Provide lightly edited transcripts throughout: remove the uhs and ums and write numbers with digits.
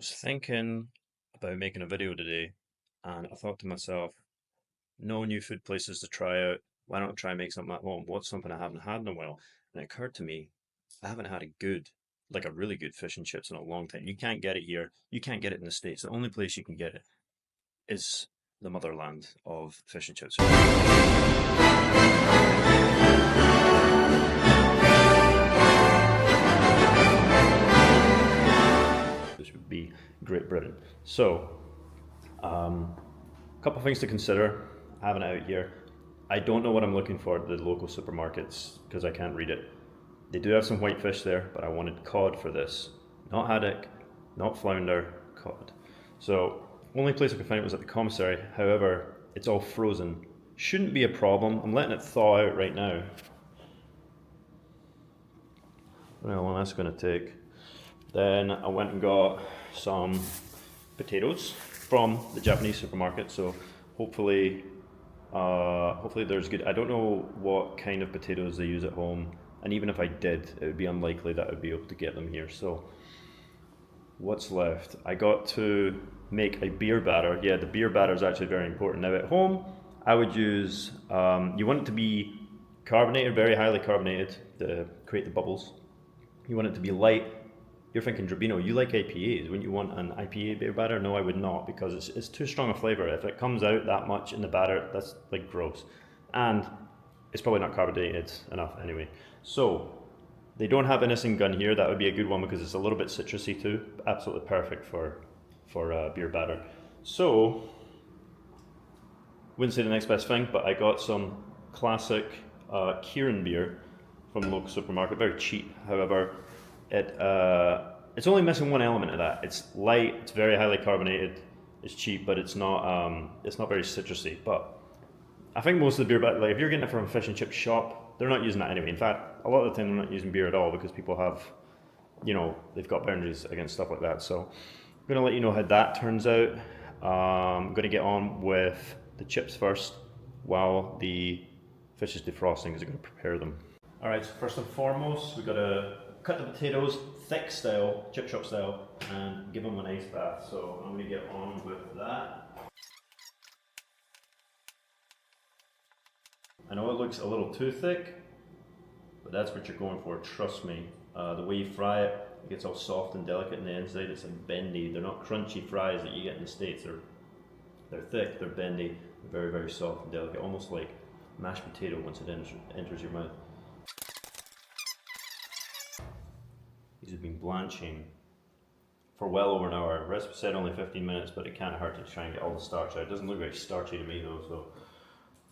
Was thinking about making a video today, and I thought to myself, no new food places to try out. Why don't I try and make something at home? What's something I haven't had in a while? And it occurred to me, I haven't had like a really good fish and chips in a long time. You can't get it here. You can't get it in the States. The only place you can get it is the motherland of fish and chips. This would be Great Britain. So, a couple of things to consider. I have it out here. I don't know what I'm looking for at the local supermarkets because I can't read it. They do have some white fish there, but I wanted cod for this. Not haddock, not flounder, cod. So, only place I could find it was at the commissary. However, it's all frozen. Shouldn't be a problem. I'm letting it thaw out right now. Well, that's going to take. Then I went and got some potatoes from the Japanese supermarket. So hopefully there's good. I don't know what kind of potatoes they use at home, and even if I did, it would be unlikely that I'd be able to get them here. So what's left? I got to make a beer batter. Yeah, the beer batter is actually very important. Now at home, I would use. You want it to be carbonated, very highly carbonated, to create the bubbles. You want it to be light. You're thinking, Drebino, you like IPAs. Wouldn't you want an IPA beer batter? No, I would not, because it's too strong a flavour. If it comes out that much in the batter, that's like gross. And it's probably not carbonated enough anyway. So they don't have innocent gun here. That would be a good one because it's a little bit citrusy too. Absolutely perfect for beer batter. So wouldn't say the next best thing, but I got some classic Kieran beer from the local supermarket. Very cheap, however. It's only missing one element of that. It's light. It's very highly carbonated. It's cheap, but it's not very citrusy. But I think most of the beer, but like if you're getting it from a fish and chip shop, they're not using that anyway. In fact, a lot of the time they're not using beer at all because people have, they've got boundaries against stuff like that. So I'm gonna let you know how that turns out. I'm gonna get on with the chips first while the fish is defrosting because I'm gonna prepare them. All right. So first and foremost, we gotta cut the potatoes thick style, chip shop style, and give them an ice bath. So I'm going to get on with that. I know it looks a little too thick, but that's what you're going for, trust me. The way you fry it, it gets all soft and delicate in the inside. It's like bendy. They're not crunchy fries that you get in the States. They're thick, they're bendy, they're very, very soft and delicate, almost like mashed potato once it enters your mouth. These have been blanching for well over an hour. The recipe said only 15 minutes, but it can't hurt to try and get all the starch out. It doesn't look very starchy to me though, so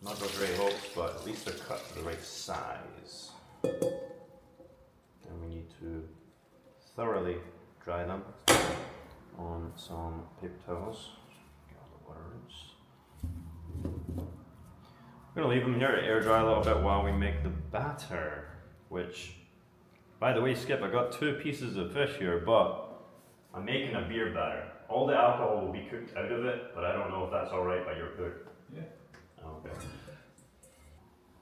not got great hopes, but at least they're cut to the right size. And we need to thoroughly dry them on some paper towels. Get all the water loose. We're going to leave them here to air dry a little bit while we make the batter, which, by the way, Skip, I got 2 pieces of fish here, but I'm making a beer batter. All the alcohol will be cooked out of it, but I don't know if that's alright by your cook. Yeah. Okay.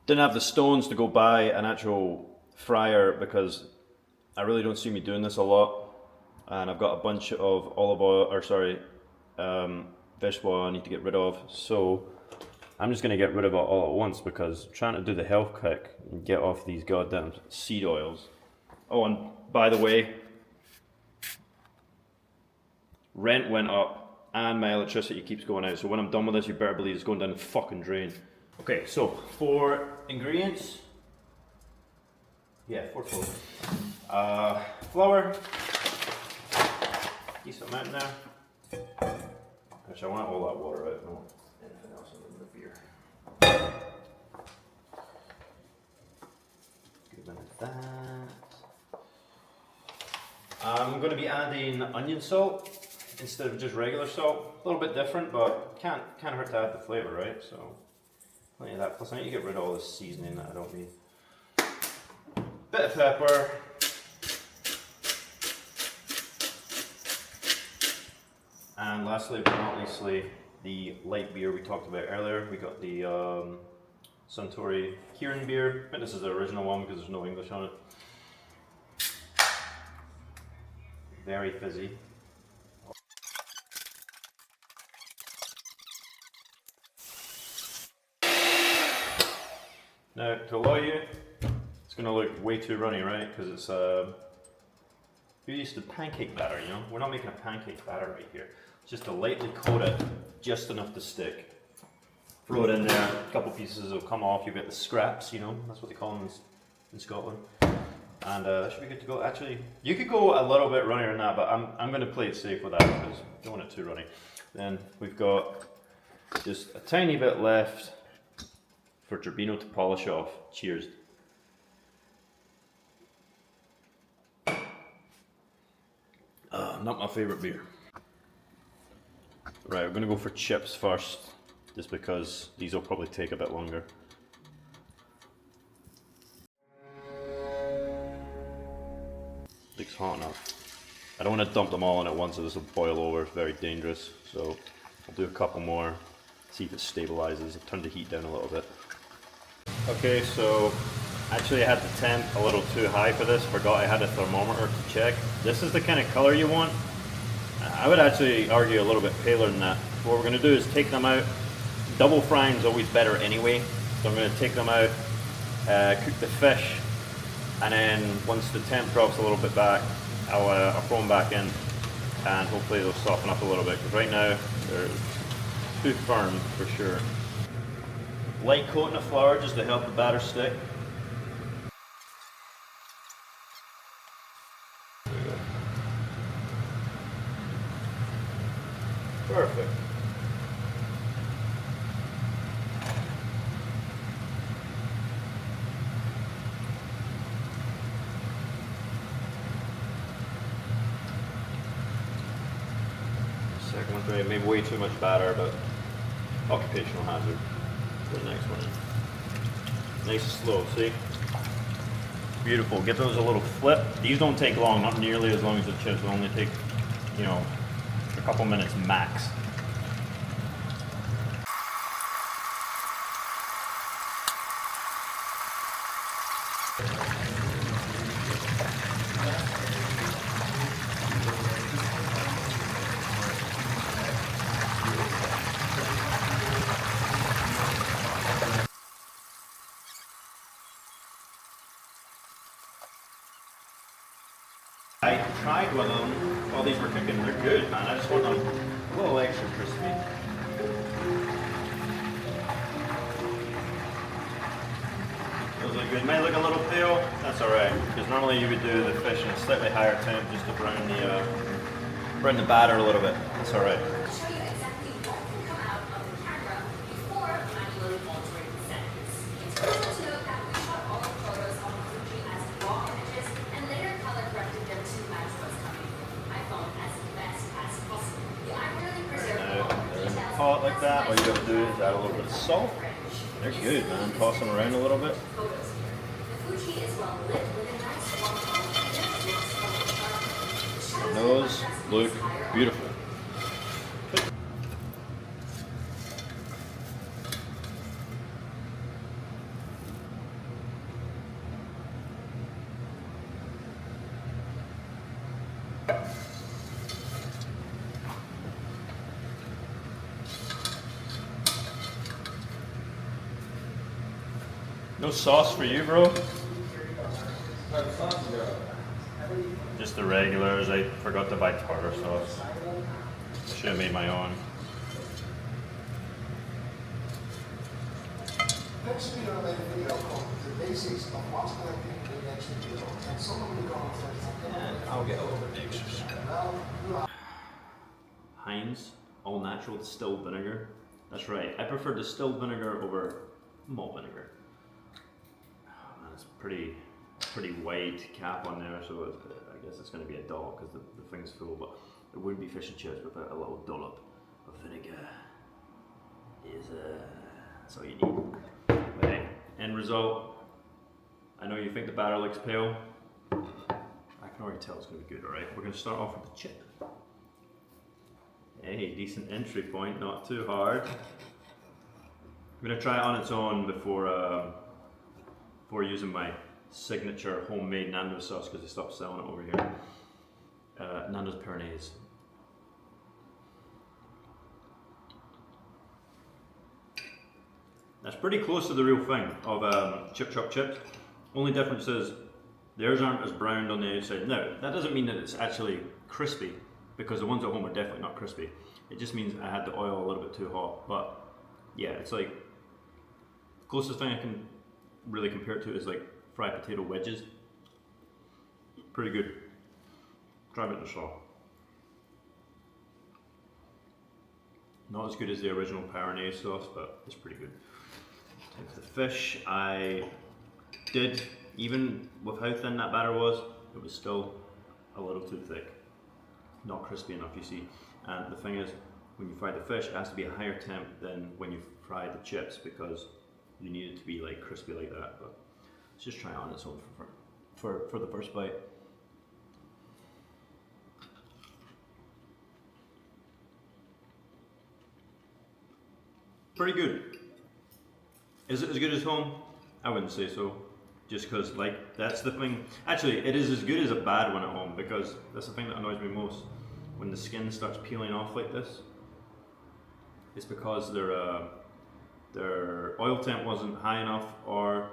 Didn't have the stones to go buy an actual fryer because I really don't see me doing this a lot. And I've got a bunch of fish oil I need to get rid of. So I'm just going to get rid of it all at once because I'm trying to do the health kick and get off these goddamn seed oils. Oh, and by the way, rent went up and my electricity keeps going out. So when I'm done with this, you better believe it's going down the fucking drain. Okay, so for ingredients, yeah, 4 total. Flour, decent amount now. Actually, I want all that water out, not anything else in the beer. Good amount of that. I'm going to be adding onion salt instead of just regular salt. A little bit different, but can't hurt to add the flavour, right? So plenty of that. Plus, I need to get rid of all this seasoning that I don't need. Bit of pepper. And lastly, but not leastly, the light beer we talked about earlier. We got the Suntory Kieran beer. I think this is the original one because there's no English on it. Very fizzy. Now, to allow you, it's going to look way too runny, right? Because it's you're used to pancake batter, you know? We're not making a pancake batter right here. Just to lightly coat it, just enough to stick. Throw it in there, a couple pieces will come off, you get the scraps, you know? That's what they call them in Scotland. And that should be good to go. Actually, you could go a little bit runnier than that, but I'm going to play it safe with that because I don't want it too runny. Then we've got just a tiny bit left for Drebino to polish off. Cheers. Not my favourite beer. Right, we're going to go for chips first, just because these will probably take a bit longer. Looks hot enough. I don't want to dump them all in at once, so this will boil over. It's very dangerous. So I'll do a couple more, see if it stabilizes. I've turned the heat down a little bit. Okay, so actually I had the temp a little too high for this. Forgot I had a thermometer to check. This is the kind of color you want. I would actually argue a little bit paler than that. What we're going to do is take them out. Double frying is always better anyway. So I'm going to take them out, cook the fish, and then once the temp drops a little bit back, I'll throw them back in, and hopefully they'll soften up a little bit, because right now they're too firm for sure. Light coating of flour just to help the batter stick. There we go. Perfect. Second one's ready. Maybe way too much batter, but occupational hazard. The next one in. Nice and slow, see? Beautiful. Give those a little flip. These don't take long, not nearly as long as the chips. They'll only take, you know, a couple minutes max. I tried with them while these were cooking. They're good, man. I just want them a little extra crispy. Those look good. Might look a little pale. That's all right, because normally you would do the fish in a slightly higher temp just to brown the batter a little bit. That's all right. Pot like that, all you gotta do is add a little bit of salt. They're good, man. Toss them around a little bit. And those look beautiful. No sauce for you, bro? Just the regulars. I forgot to buy tartar sauce. Should have made my own. Next video, I made a video called The Basics of What's Collecting the Next Video. And someone will go and I'll get a little bit extra. Heinz all natural distilled vinegar. That's right. I prefer distilled vinegar over malt vinegar. Oh, man, it's pretty wide cap on there, so I guess it's going to be a dollop because the thing's full, but it wouldn't be fish and chips without a little dollop of vinegar. That's all you need. But hey, end result. I know you think the batter looks pale. I can already tell it's going to be good, alright? We're going to start off with the chip. Hey, decent entry point, not too hard. I'm going to try it on its own before using my signature homemade Nando's sauce because they stopped selling it over here. Nando's Péronaise. That's pretty close to the real thing of chip chop chips. Only difference is theirs aren't as browned on the outside. Now, that doesn't mean that it's actually crispy, because the ones at home are definitely not crispy. It just means I had the oil a little bit too hot. But yeah, it's like, the closest thing I can really compare it to is like fried potato wedges. Pretty good. Try it yourself. Not as good as the original Paranese sauce, but it's pretty good. Take the fish, I did, even with how thin that batter was, it was still a little too thick. Not crispy enough, you see. And the thing is, when you fry the fish, it has to be a higher temp than when you fry the chips, because you need it to be like crispy like that. But let's just try it on its own for the first bite. Pretty good. Is it as good as home? I wouldn't say so. Just because, like, that's the thing. Actually, it is as good as a bad one at home, because that's the thing that annoys me most. When the skin starts peeling off like this, it's because their oil temp wasn't high enough, or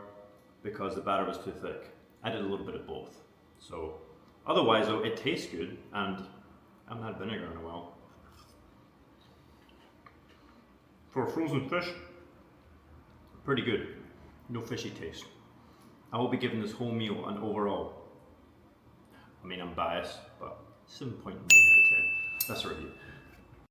because the batter was too thick. I did a little bit of both. So, otherwise though, it tastes good, and I haven't had vinegar in a while. For frozen fish, pretty good. No fishy taste. I will be giving this whole meal an overall, I mean, I'm biased, but 7.9 out of 10. That's a review.